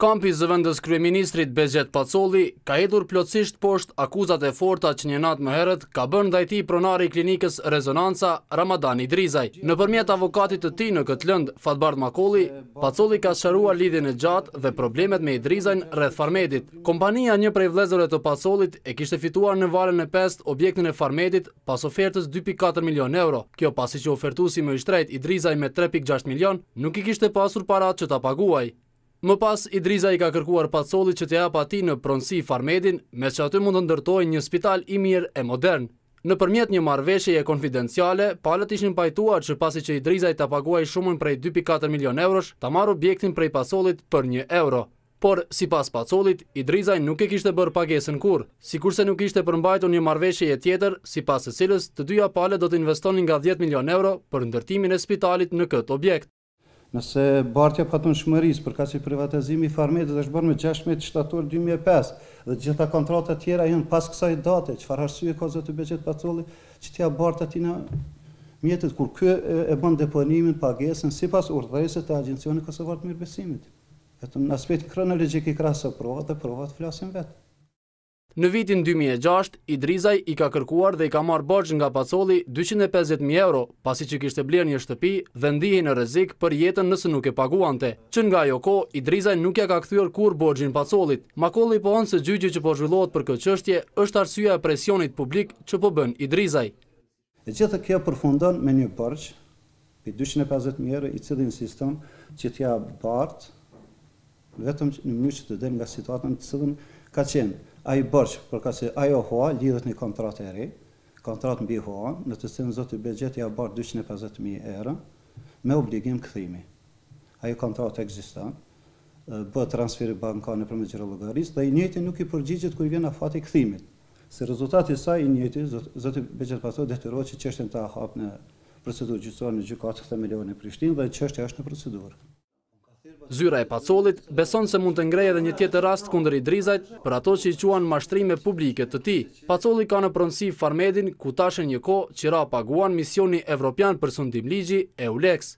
Kampi i zëvendës kryeministrit Bezhet Pacolli ka hedhur plotësisht poshtë akuzat e forta që një natë më herët ka bërë ndaj tij pronari i klinikës Rezonanca Ramadan Idrizaj. Nëpërmjet avokatit të tij në këtë lëndë, Fatbard Makolli, Pacolli ka sqaruar lidhjen e gjatë dhe problemet me Idrizajn rreth Farmedit. Kompania, një prej vëllezërve të Pacollit, e kishte fituar në valën e 5 objektin e Farmedit pas ofertës 2.4 milion euro. Kjo pasi që ofertuesi më i shtrejt Idrizaj me 3.6 milion nuk i kishte pasur parat që ta paguaj. Më pas, Idrizaj ka kërkuar Pacollit që t'jap atij në pronësi Farmedin, mes që aty mund të ndërtojë një spital i mirë e modern. Nëpërmjet një marrëveshjeje konfidenciale, palët ishin pajtuar që pasi që Idrizaj ta paguaj shumën prej 2.4 milion eurosh, ta marrë objektin prej Pacollit për 1 euro. Por, sipas Pacollit, Idrizaj nuk e kishte bërë pagesën kurrë, sikurse nuk ishte përmbajtur një marrëveshjeje tjetër, sipas së cilës të dyja palët do të investonin nga 10 milion euro për ndërtimin e spitalit në këtë objekt. Nëse bartja patundshmërisë për kaq privatizimi i Farmedit është bërë me 16 shtator 2005 dhe gjitha kontratat tjera janë pas kësaj date, çfarë arsye ka zoti Bezhet Pacolli që t'ia bart atij në mjetet kur ky e bën deponimin pagesën sipas urdhëresës të Agjencionit Kosovar të Mirëbesimit. Vetëm në aspektin kronologjik i krahasoj provat dhe provat flasin vetë. Në vitin 2006, Idrizaj i ka kërkuar dhe i ka marrë borxh nga Pacolli 250.000 euro, pasi që kishte blerë një shtëpi dhe ndihej në rrezik për jetën nëse nuk e paguante. Që nga ajo kohë, Idrizaj nuk ja ka kthyer kurrë borxhin Pacollit. Makolli pohon se gjyqi që po zhvillohet për këtë çështje është arsyeja e presionit publik që po bën Idrizaj. E gjithë kjo përfundon me një borxh për 250.000 euro i cili insiston që t'ia bart vetëm në mënyrë që të del nga situata në të cilën ka qenë. Ai borxh, përka se ajo HOA lidhet në kontratë e re, kontratë mbi HOA, në të cilën zoti Bezhet ia bart 250.000 euro me obligim kthimi. Ajo kontratë ekziston, bëhet transferi bankar nëpërmjet llogarisë dhe i njëjti nuk i përgjigjet kur vjen afati i kthimit. Si rezultati i saj, i njëjti zoti Bezhet Pacolli detyrohet që çështjen ta hap në procedurë gjyqësore në gjykatë themelore në Prishtinë dhe çështja është në procedurë. Zyra e Pacollit beson se mund të ngrejë edhe një tjetër rast kundër Idrizajt për ato që i quan mashtrime publike të tij. Pacolli ka në pronësi Farmedin, ku tashë një kohë qira paguan misioni evropian për sundimligji EULEX.